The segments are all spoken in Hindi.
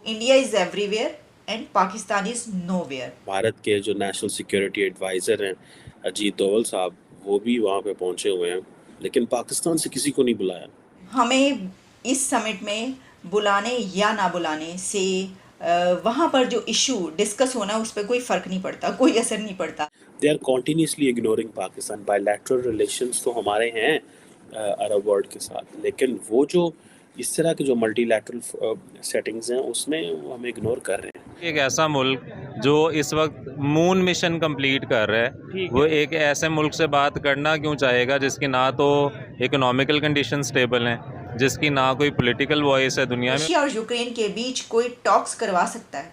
India is everywhere and Pakistan is nowhere. Bharat के जो नेशनल सिक्योरिटी एडवाइज़र हैं अजीत डोवल साहब, वो भी वहाँ पे पहुँचे हुए हैं, लेकिन पाकिस्तान से किसी को नहीं बुलाया। हमें इस समिट में बुलाने या ना बुलाने से वहाँ पर जो इशू डिस्कस होना उस पर कोई फ़र्क नहीं पड़ता, कोई असर नहीं पड़ता। They are continuously ignoring Pakistan. Bilateral relations तो हमारे हैं अरब वर्ल्ड के साथ, लेकिन वो जो इस तरह के जो मल्टीलैटरल सेटिंग्स हैं उसमें वो हम इग्नोर कर रहे हैं। एक ऐसा मुल्क जो इस वक्त मून मिशन कंप्लीट कर रहा है, वो एक ऐसे मुल्क से बात करना क्यों चाहेगा जिसकी ना तो इकोनॉमिकल कंडीशन स्टेबल हैं, जिसकी ना कोई पॉलिटिकल वॉइस है दुनिया में। रशिया और यूक्रेन के बीच कोई टॉक्स करवा सकता है,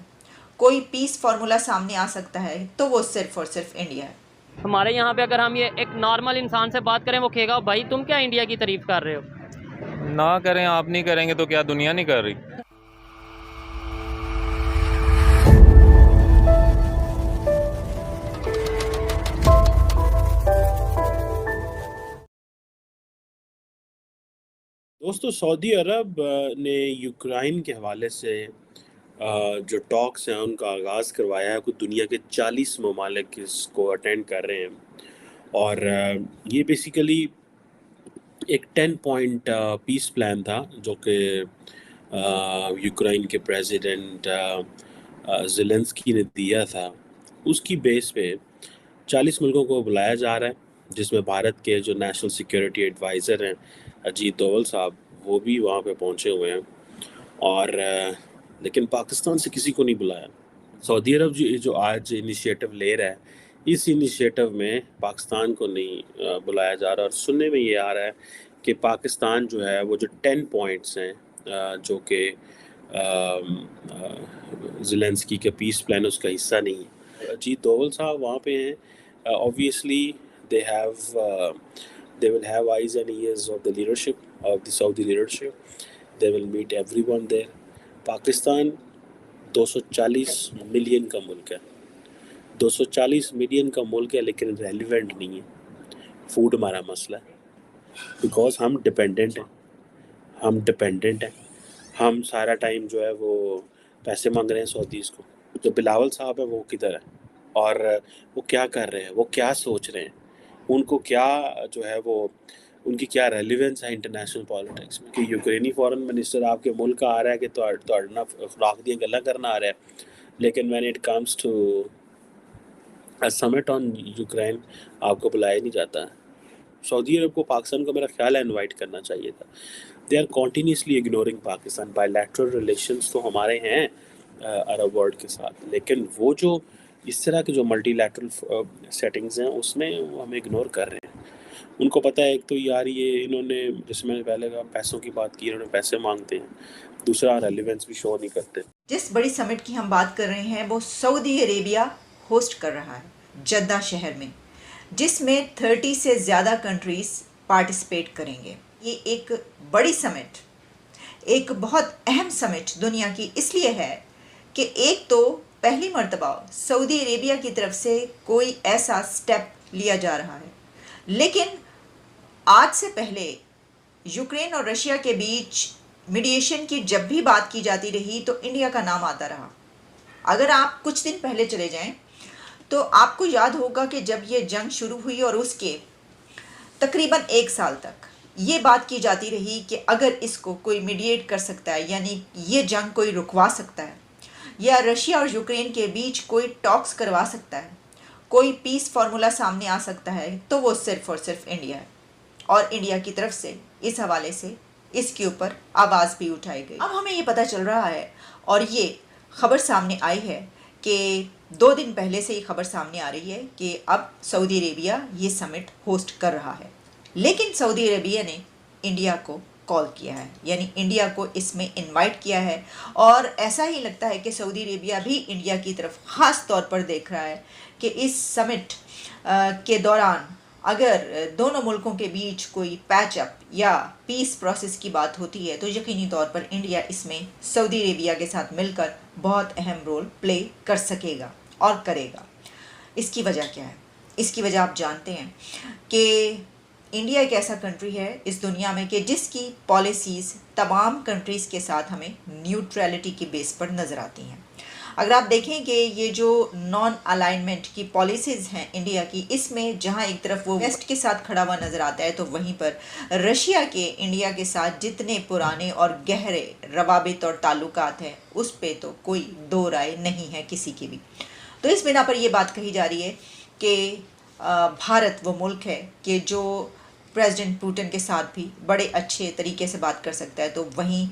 कोई पीस फार्मूला सामने आ सकता है, तो वो सिर्फ और सिर्फ इंडिया है। हमारे यहाँ पे अगर हम ये एक नॉर्मल इंसान से बात करें, वो कहेगा भाई तुम क्या इंडिया की तारीफ कर रहे हो। ना करें, आप नहीं करेंगे तो क्या दुनिया नहीं कर रही। दोस्तों, सऊदी अरब ने यूक्रेन के हवाले से जो टॉक्स हैं उनका आगाज़ करवाया है। कुछ दुनिया के 40 ममालिक इसको अटेंड कर रहे हैं, और ये बेसिकली एक 10 पॉइंट पीस प्लान था जो कि यूक्रेन के प्रेसिडेंट ज़ेलेंस्की ने दिया था। उसकी बेस पे 40 मुल्कों को बुलाया जा रहा है, जिसमें भारत के जो नेशनल सिक्योरिटी एडवाइज़र हैं अजीत डोवल साहब, वो भी वहाँ पे पहुँचे हुए हैं। और लेकिन पाकिस्तान से किसी को नहीं बुलाया। सऊदी अरब जो आज इनिशिएटिव ले रहा है, इस इनिशिएटिव में पाकिस्तान को नहीं बुलाया जा रहा। और सुनने में ये आ रहा है कि पाकिस्तान जो है वो जो 10 पॉइंट्स हैं जो कि ज़ेलेंस्की के पीस प्लान उसका हिस्सा नहीं है। अजीत डोवल साहब वहाँ पे हैं। Obviously they have they will have eyes and ears of the leadership of the Saudi leadership. They will meet everyone there. Pakistan 240 million का मुल्क है। 240 मिलियन का मुल्क है, लेकिन रेलिवेंट नहीं है। फूड हमारा मसला है, बिकॉज हम डिपेंडेंट हैं। हम सारा टाइम जो है वो पैसे मांग रहे हैं सऊदीज़ को। जो बिलावल साहब है वो किधर है, और वो क्या कर रहे हैं, वो क्या सोच रहे हैं, उनको क्या जो है वो उनकी क्या रेलिवेंस है इंटरनेशनल पॉलिटिक्स में। कि यूक्रेनी फॉरेन मिनिस्टर आपके मुल्क का आ रहा है कि तो खुराक दी गल्ला करना आ रहा है, लेकिन when it comes to a summit on Ukraine आपको बुलाया नहीं जाता है। सऊदी अरब को पाकिस्तान को मेरा ख्याल है इनवाइट करना चाहिए था। They are continuously ignoring Pakistan. Bilateral relations तो हमारे हैं अरब वर्ल्ड के साथ, लेकिन वो जो इस तरह के जो मल्टीलैटरल सेटिंग्स हैं उसमें वो हम इग्नोर कर रहे हैं। उनको पता है, एक तो यार ये इन्होंने, जैसे मैंने पहले कहा, पैसों की बात की, इन्होंने पैसे मांगते हैं, दूसरा रेलिवेंस भी शो नहीं करते। जिस बड़ी समिट की हम बात कर रहे हैं वो सऊदी अरेबिया होस्ट कर रहा है जद्दा शहर में, जिसमें 30 से ज़्यादा कंट्रीज़ पार्टिसिपेट करेंगे। ये एक बड़ी समिट, एक बहुत अहम समिट दुनिया की इसलिए है कि एक तो पहली मर्तबा सऊदी अरेबिया की तरफ से कोई ऐसा स्टेप लिया जा रहा है। लेकिन आज से पहले यूक्रेन और रशिया के बीच मीडिएशन की जब भी बात की जाती रही तो इंडिया का नाम आता रहा। अगर आप कुछ दिन पहले चले जाएं तो आपको याद होगा कि जब ये जंग शुरू हुई और उसके तकरीबन 1 साल तक ये बात की जाती रही कि अगर इसको कोई मीडिएट कर सकता है, यानी ये जंग कोई रुकवा सकता है, या रशिया और यूक्रेन के बीच कोई टॉक्स करवा सकता है, कोई पीस फार्मूला सामने आ सकता है, तो वो सिर्फ और सिर्फ इंडिया है। और इंडिया की तरफ से इस हवाले से इसके ऊपर आवाज़ भी उठाई गई। अब हमें ये पता चल रहा है और ये खबर सामने आई है कि 2 दिन पहले से ये खबर सामने आ रही है कि अब सऊदी अरेबिया ये समिट होस्ट कर रहा है। लेकिन सऊदी अरेबिया ने इंडिया को कॉल किया है, यानी इंडिया को इसमें इनवाइट किया है। और ऐसा ही लगता है कि सऊदी अरेबिया भी इंडिया की तरफ ख़ास तौर पर देख रहा है कि इस समिट के दौरान अगर दोनों मुल्कों के बीच कोई पैचअप या पीस प्रोसेस की बात होती है तो यकीनी तौर पर इंडिया इसमें सऊदी अरेबिया के साथ मिलकर बहुत अहम रोल प्ले कर सकेगा और करेगा। इसकी वजह क्या है? इसकी वजह आप जानते हैं कि इंडिया एक ऐसा कंट्री है इस दुनिया में कि जिसकी पॉलिसीज़ तमाम कंट्रीज़ के साथ हमें न्यूट्रलिटी की बेस पर नज़र आती हैं। अगर आप देखें कि ये जो नॉन अलाइनमेंट की पॉलिसीज़ हैं इंडिया की, इसमें जहाँ एक तरफ वो वेस्ट के साथ खड़ा हुआ नज़र आता है, तो वहीं पर रशिया के इंडिया के साथ जितने पुराने और गहरे रवाबित और ताल्लुकात हैं उस पे तो कोई दो राय नहीं है किसी की भी। तो इस बिना पर ये बात कही जा रही है कि भारत वो मुल्क है कि जो प्रेसिडेंट पुतिन के साथ भी बड़े अच्छे तरीके से बात कर सकता है, तो वहीं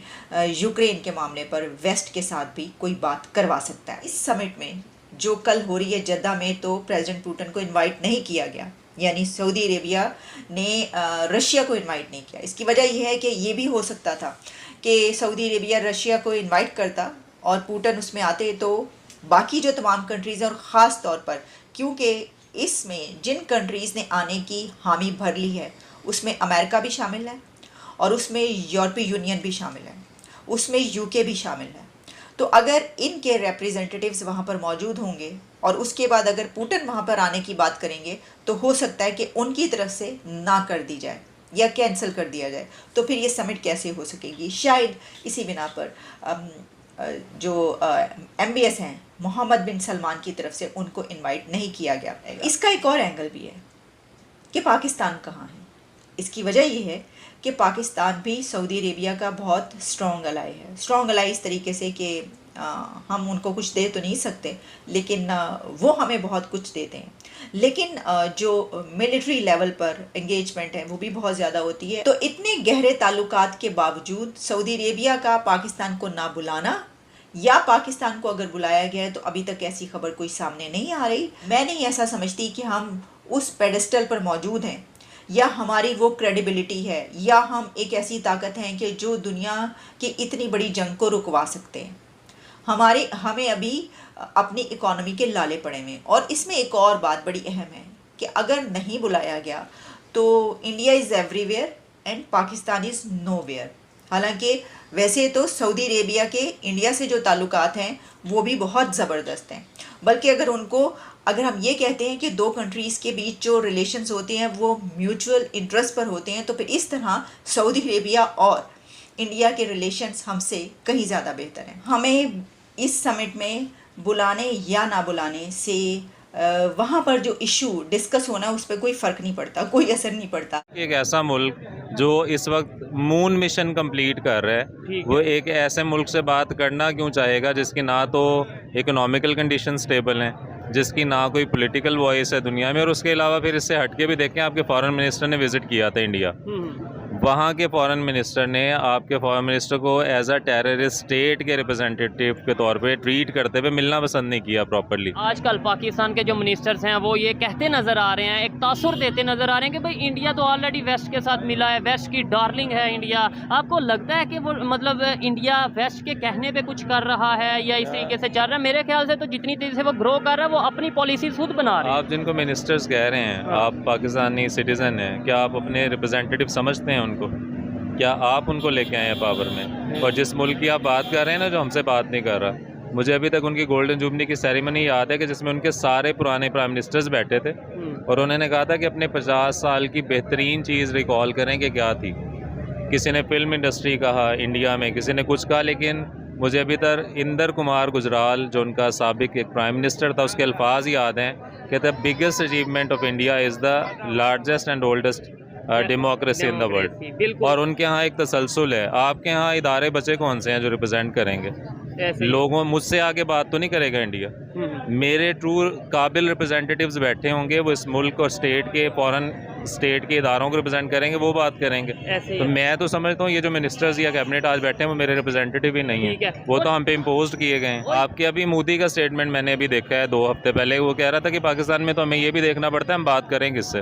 यूक्रेन के मामले पर वेस्ट के साथ भी कोई बात करवा सकता है। इस समिट में जो कल हो रही है जद्दा में, तो प्रेसिडेंट पुतिन को इनवाइट नहीं किया गया, यानी सऊदी अरेबिया ने रशिया को इनवाइट नहीं किया। इसकी वजह यह है कि ये भी हो सकता था कि सऊदी अरेबिया रशिया को इनवाइट करता और पुतिन उसमें आते, तो बाकी जो तमाम कंट्रीज़ हैं, और ख़ास तौर पर क्योंकि इसमें जिन कंट्रीज़ ने आने की हामी भर ली है उसमें अमेरिका भी शामिल है और उसमें यूरोपीय यूनियन भी शामिल है, उसमें यूके भी शामिल है। तो अगर इनके रिप्रेजेंटेटिव्स वहाँ पर मौजूद होंगे और उसके बाद अगर पुतिन वहाँ पर आने की बात करेंगे, तो हो सकता है कि उनकी तरफ से ना कर दी जाए या कैंसिल कर दिया जाए। तो फिर ये समिट कैसे हो सकेगी? शायद इसी बिना पर जो MBS हैं मोहम्मद बिन सलमान की तरफ से उनको इनवाइट नहीं किया गया। इसका एक और एंगल भी है कि पाकिस्तान कहाँ है। इसकी वजह यह है कि पाकिस्तान भी सऊदी अरेबिया का बहुत स्ट्रॉन्ग अलाई है। स्ट्रॉन्ग अलाई इस तरीके से कि हम उनको कुछ दे तो नहीं सकते, लेकिन वो हमें बहुत कुछ देते हैं। लेकिन जो मिलिट्री लेवल पर एंगेजमेंट है वो भी बहुत ज़्यादा होती है। तो इतने गहरे ताल्लुकात के बावजूद सऊदी अरेबिया का पाकिस्तान को ना बुलाना, या पाकिस्तान को अगर बुलाया गया है तो अभी तक ऐसी खबर कोई सामने नहीं आ रही। मैं नहीं ऐसा समझती कि हम उस पेडेस्टल पर मौजूद हैं, या हमारी वो क्रेडिबिलिटी है, या हम एक ऐसी ताकत हैं कि जो दुनिया की इतनी बड़ी जंग को रुकवा सकते हैं। हमें अभी अपनी इकोनॉमी के लाले पड़े हुए हैं। और इसमें एक और बात बड़ी अहम है कि अगर नहीं बुलाया गया तो India is everywhere and Pakistan is nowhere. हालांकि वैसे तो सऊदी अरेबिया के इंडिया से जो ताल्लुकात हैं वो भी बहुत ज़बरदस्त हैं, बल्कि अगर हम ये कहते हैं कि दो कंट्रीज़ के बीच जो रिलेशंस होते हैं वो म्यूचुअल इंटरेस्ट पर होते हैं, तो फिर इस तरह सऊदी अरेबिया और इंडिया के रिलेशंस हमसे कहीं ज़्यादा बेहतर हैं। हमें इस समिट में बुलाने या ना बुलाने से वहाँ पर जो इशू डिस्कस होना उस पर कोई फ़र्क नहीं पड़ता, कोई असर नहीं पड़ता। एक ऐसा मुल्क जो इस वक्त मून मिशन कंप्लीट कर रहा है, वो एक ऐसे मुल्क से बात करना क्यों चाहेगा जिसकी ना तो इकोनॉमिकल कंडीशन स्टेबल हैं, जिसकी ना कोई पॉलिटिकल वॉइस है दुनिया में। और उसके अलावा फिर इससे हटके भी देखें, आपके फॉरेन मिनिस्टर ने विज़िट किया था इंडिया, वहाँ के फॉरेन मिनिस्टर ने आपके फॉरेन मिनिस्टर को एज अ टेररिस्ट स्टेट के रिप्रेजेंटेटिव के तौर पे ट्रीट करते हुए मिलना पसंद नहीं किया प्रॉपर्ली। आजकल पाकिस्तान के जो मिनिस्टर्स हैं वो ये कहते नज़र आ रहे हैं, एक तासुर देते नज़र आ रहे हैं कि भाई इंडिया तो ऑलरेडी वेस्ट के साथ मिला है, वेस्ट की डार्लिंग है इंडिया। आपको लगता है कि वो मतलब इंडिया वेस्ट के कहने पे कुछ कर रहा है या इस तरीके से चल रहा है? मेरे ख्याल से तो जितनी तेज़ी से वो ग्रो कर रहा है वो अपनी पॉलिसी खुद बना रहे हैं। आप जिनको मिनिस्टर्स कह रहे हैं, आप पाकिस्तानी सिटीज़न हैं, क्या आप अपने रिप्रेजेंटेटिव समझते हैं उनको? क्या आप उनको लेके आए हैं पावर में? और जिस मुल्क की आप बात कर रहे हैं ना, जो हमसे बात नहीं कर रहा, मुझे अभी तक उनकी गोल्डन जुबली की सेरेमनी याद है कि जिसमें उनके सारे पुराने प्राइम मिनिस्टर्स बैठे थे और उन्होंने कहा था कि अपने 50 साल की बेहतरीन चीज़ रिकॉल करें कि क्या थी। किसी ने फिल्म इंडस्ट्री कहा इंडिया में, किसी ने कुछ कहा, लेकिन मुझे अभी तक इंदर कुमार गुजराल जो उनका साबिक एक प्राइम मिनिस्टर था, उसके अल्फाज याद हैं कि the biggest achievement of India is the largest and oldest democracy in the world. और उनके यहाँ एक तसलसल है। आपके यहाँ इदारे बचे कौन से हैं जो रिप्रेजेंट करेंगे? लोगों मुझसे आगे बात तो नहीं करेगा इंडिया। मेरे ट्रू काबिल रिप्रेजेंटेटिव्स बैठे होंगे, वो इस मुल्क और स्टेट के फॉरेन स्टेट के इदारों को रिप्रेजेंट करेंगे, वो बात करेंगे। तो मैं तो समझता हूँ ये जो मिनिस्टर्स या कैबिनेट आज बैठे हैं वो मेरे रिप्रेजेंटेटिव ही नहीं है, वो तो हम पे इम्पोज किए गए हैं। आपके अभी मोदी का स्टेटमेंट मैंने अभी देखा है 2 हफ्ते पहले, वो कह रहा था कि पाकिस्तान में तो हमें ये भी देखना पड़ता है हम बात करें किससे,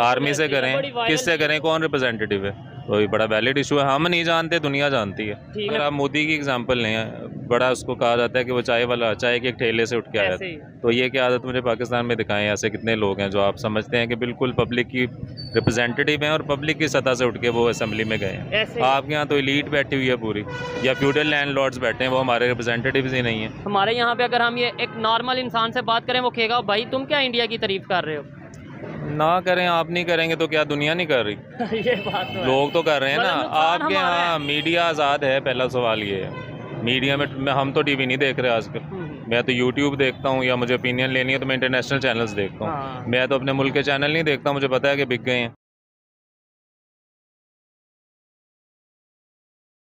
आर्मी से करें, किससे करें, कौन रिप्रेजेंटेटिव है। तो ये बड़ा वैलिड इशू है, हम नहीं जानते, दुनिया जानती है। अगर आप मोदी की एग्जांपल लें, बड़ा उसको कहा जाता है कि वो चाय के एक ठेले से उठ के आया था, तो ये क्या आदत मुझे पाकिस्तान में दिखाएं? ऐसे कितने लोग हैं जो आप समझते हैं कि बिल्कुल पब्लिक की रिप्रेजेंटेटिव हैं और पब्लिक की सतह से उठ के वो असेंबली में गए हैं। आपके यहाँ तो एलीट बैठी हुई है पूरी, या फ्यूडल लैंडलॉर्ड्स बैठे हैं, वो हमारे रिप्रेजेंटेटिव्स ही नहीं है। हमारे यहाँ पे अगर हम ये एक नॉर्मल इंसान से बात करें, वो कहेगा भाई तुम क्या इंडिया की तारीफ कर रहे हो? ना करें, आप नहीं करेंगे तो क्या दुनिया नहीं कर रही? ये बात तो है। लोग तो कर रहे हैं ना। मतलब नुकसान आपके हमारा यहाँ है। मीडिया आज़ाद है, पहला सवाल ये है। मीडिया में हम तो टीवी नहीं देख रहे आजकल। मैं तो यूट्यूब देखता हूँ, या मुझे ओपिनियन लेनी है तो मैं इंटरनेशनल चैनल्स देखता हूँ। हाँ। मैं तो अपने मुल्क के चैनल नहीं देखता, मुझे पता है कि बिक गए हैं।